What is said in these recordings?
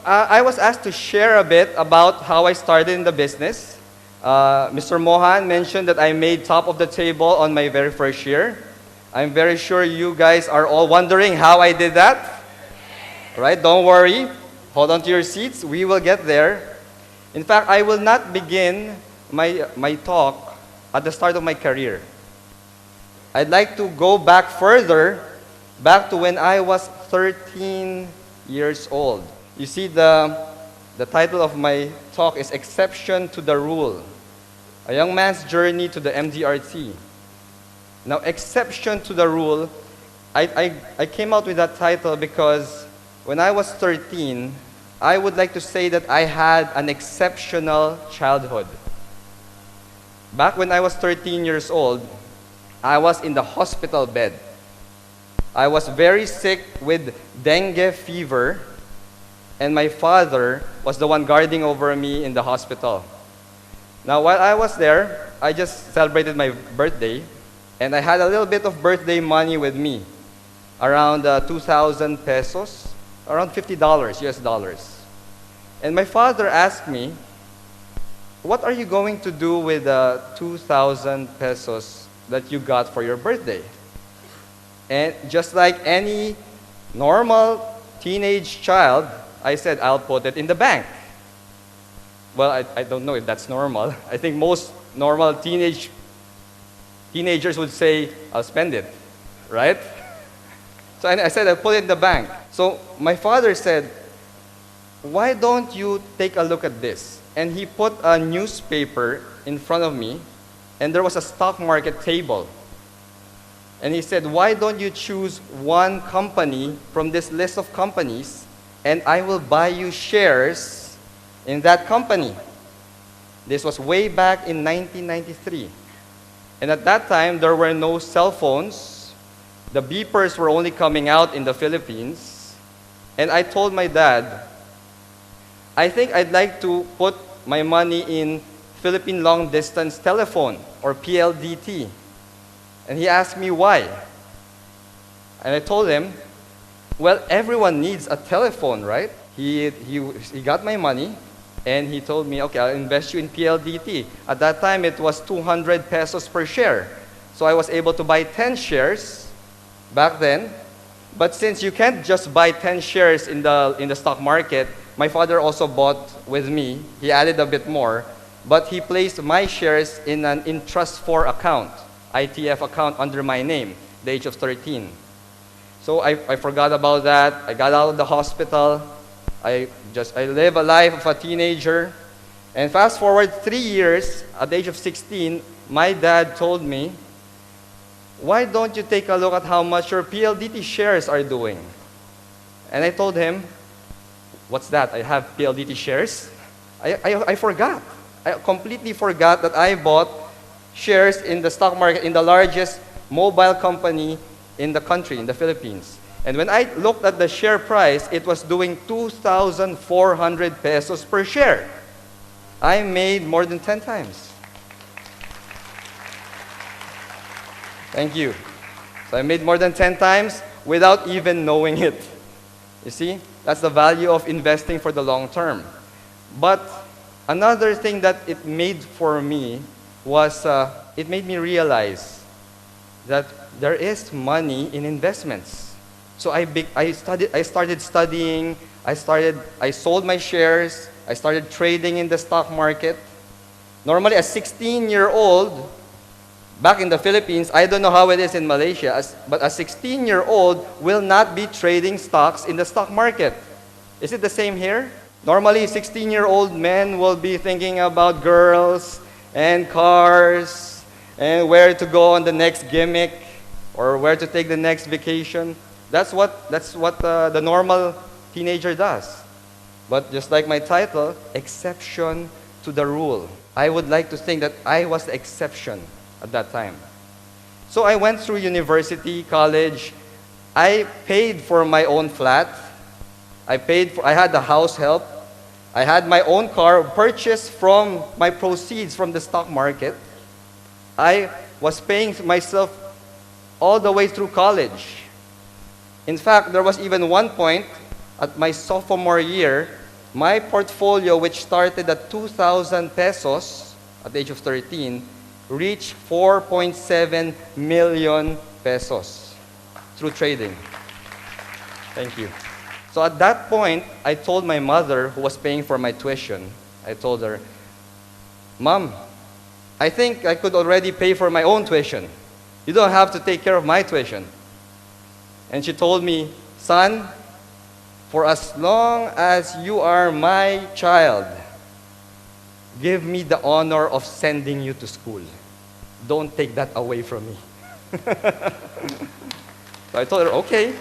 I was asked to share a bit about how I started in the business. Mr. Mohan mentioned that I made top of the table on my very first year. I'm very sure you guys are all wondering how I did that. Right? Don't worry. Hold on to your seats. We will get there. In fact, I will not begin my talk at the start of my career. I'd like to go back further, back to when I was 13 years old. You see, the title of my talk is Exception to the Rule, a young man's journey to the MDRT. Now, exception to the rule, I came out with that title because when I was 13, I would like to say that I had an exceptional childhood. Back when I was 13 years old, I was in the hospital bed. I was very sick with dengue fever, and my father was the one guarding over me in the hospital. Now, while I was there, I just celebrated my birthday, and I had a little bit of birthday money with me, around 2,000 pesos, around $50 US dollars. And my father asked me, what are you going to do with the 2,000 pesos that you got for your birthday? And just like any normal teenage child, I said, I'll put it in the bank. Well, I don't know if that's normal. I think most normal teenagers would say, I'll spend it, right? So I said, I'll put it in the bank. So my father said, why don't you take a look at this? And he put a newspaper in front of me, and there was a stock market table. And he said, why don't you choose one company from this list of companies, and I will buy you shares in that company. This was way back in 1993. And at that time, there were no cell phones. The beepers were only coming out in the Philippines. And I told my dad, I think I'd like to put my money in Philippine Long Distance Telephone, or PLDT. And he asked me why. And I told him, well, everyone needs a telephone, right? He got my money, and he told me, okay, I'll invest you in PLDT. At that time, it was 200 pesos per share. So I was able to buy 10 shares back then. But since you can't just buy 10 shares in the stock market, my father also bought with me. He added a bit more. But he placed my shares in an Trust 4 account, ITF account under my name, the age of 13. So I forgot about that. I got out of the hospital. I live a life of a teenager. And fast forward 3 years, at the age of 16, my dad told me, why don't you take a look at how much your PLDT shares are doing? And I told him, what's that? I have PLDT shares? I forgot. I completely forgot that I bought shares in the stock market in the largest mobile company in the country, in the Philippines. And when I looked at the share price, it was doing 2,400 pesos per share. I made more than 10 times. Thank you. So I made more than 10 times without even knowing it. You see, that's the value of investing for the long term. But another thing that it made for me was it made me realize that there is money in investments. So I started studying, I sold my shares, I started trading in the stock market. Normally, a 16-year-old, back in the Philippines, I don't know how it is in Malaysia, but a 16-year-old will not be trading stocks in the stock market. Is it the same here? Normally, 16-year-old men will be thinking about girls and cars and where to go on the next gimmick or where to take the next vacation. That's what the normal teenager does. But just like my title, exception to the rule. I would like to think that I was the exception at that time. So I went through university, college. I paid for my own flat. I had the house help. I had my own car purchased from my proceeds from the stock market. I was paying myself all the way through college. In fact, there was even one point at my sophomore year my portfolio, which started at 2,000 pesos at the age of 13, reached 4.7 million pesos through trading. Thank you. So at that point, I told my mother, who was paying for my tuition, I told her, Mom, I think I could already pay for my own tuition. You don't have to take care of my tuition. And she told me, son, for as long as you are my child, give me the honor of sending you to school. Don't take that away from me. So I told her, okay.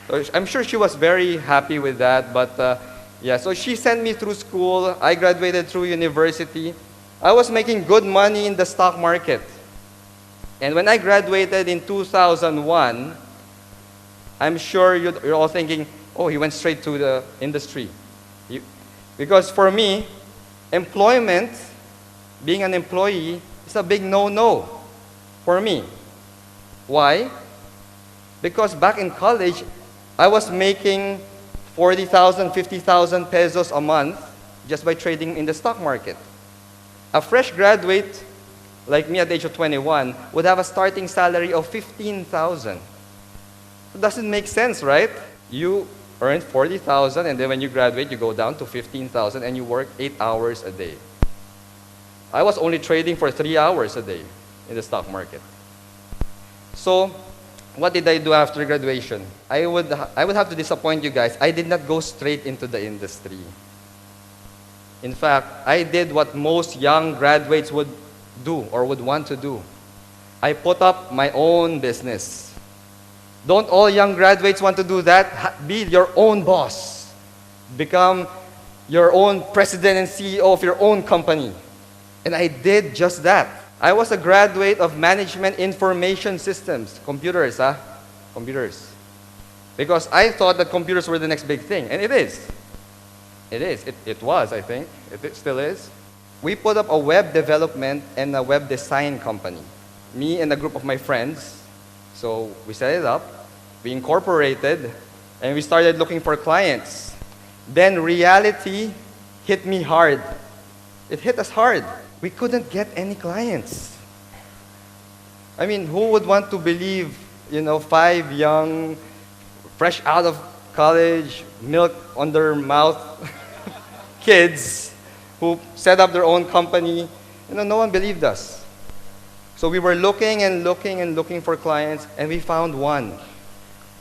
So I'm sure she was very happy with that, but yeah, so she sent me through school. I graduated through university. I was making good money in the stock market. And when I graduated in 2001, I'm sure you're all thinking, oh, he went straight to the industry. Because for me, employment, being an employee, is a big no-no for me. Why? Because back in college, I was making 40,000, 50,000 pesos a month just by trading in the stock market. A fresh graduate like me at the age of 21 would have a starting salary of 15,000. It doesn't make sense, right? You earn 40,000 and then when you graduate, you go down to 15,000 and you work 8 hours a day. I was only trading for 3 hours a day in the stock market. So, what did I do after graduation? I would have to disappoint you guys. I did not go straight into the industry. In fact, I did what most young graduates would do or would want to do. I put up my own business. Don't all young graduates want to do that? Be your own boss. Become your own president and CEO of your own company. And I did just that. I was a graduate of Management Information Systems. Computers. Computers. Because I thought that computers were the next big thing. And it is. It is. It was, I think. It still is. We put up a web development and a web design company. Me and a group of my friends. So we set it up. We incorporated. And we started looking for clients. Then reality hit me hard. It hit us hard. We couldn't get any clients. I mean, who would want to believe, 5 young, fresh out of college, milk on their mouth kids who set up their own company? No one believed us. So we were looking and looking and looking for clients, and we found one.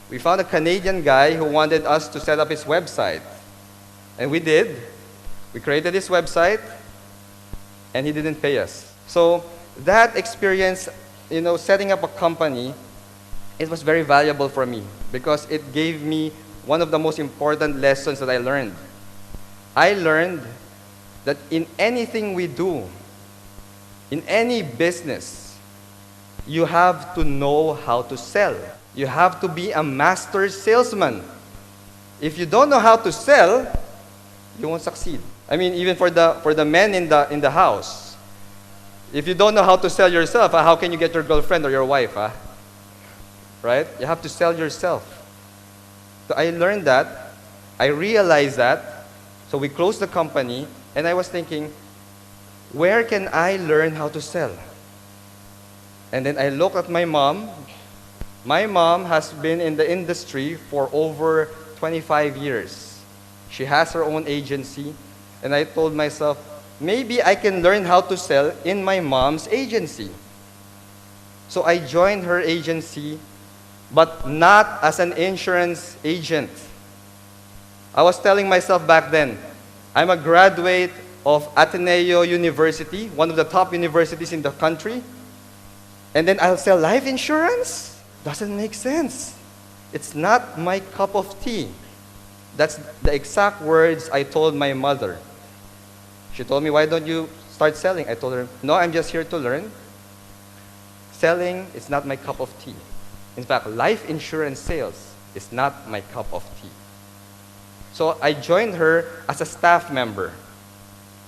We found a Canadian guy who wanted us to set up his website. And we did. We created his website, and he didn't pay us. So that experience, setting up a company, it was very valuable for me because it gave me one of the most important lessons that I learned. I learned that in anything we do, in any business, you have to know how to sell. You have to be a master salesman. If you don't know how to sell, you won't succeed. I mean, even for the men in the house, if you don't know how to sell yourself, how can you get your girlfriend or your wife? Right? You have to sell yourself. So I learned that. I realized that. So we closed the company, and I was thinking, where can I learn how to sell? And then I looked at my mom. My mom has been in the industry for over 25 years. She has her own agency. And I told myself, maybe I can learn how to sell in my mom's agency. So I joined her agency, but not as an insurance agent. I was telling myself back then, I'm a graduate of Ateneo University, one of the top universities in the country, and then I'll sell life insurance? Doesn't make sense. It's not my cup of tea. That's the exact words I told my mother. She told me, why don't you start selling? I told her, no, I'm just here to learn. Selling is not my cup of tea. In fact, life insurance sales is not my cup of tea. So I joined her as a staff member.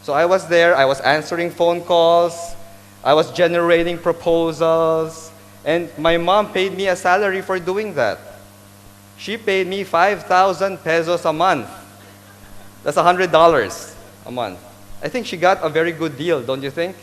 So I was there, I was answering phone calls, I was generating proposals, and my mom paid me a salary for doing that. She paid me 5,000 pesos a month. That's $100 a month. I think she got a very good deal, don't you think?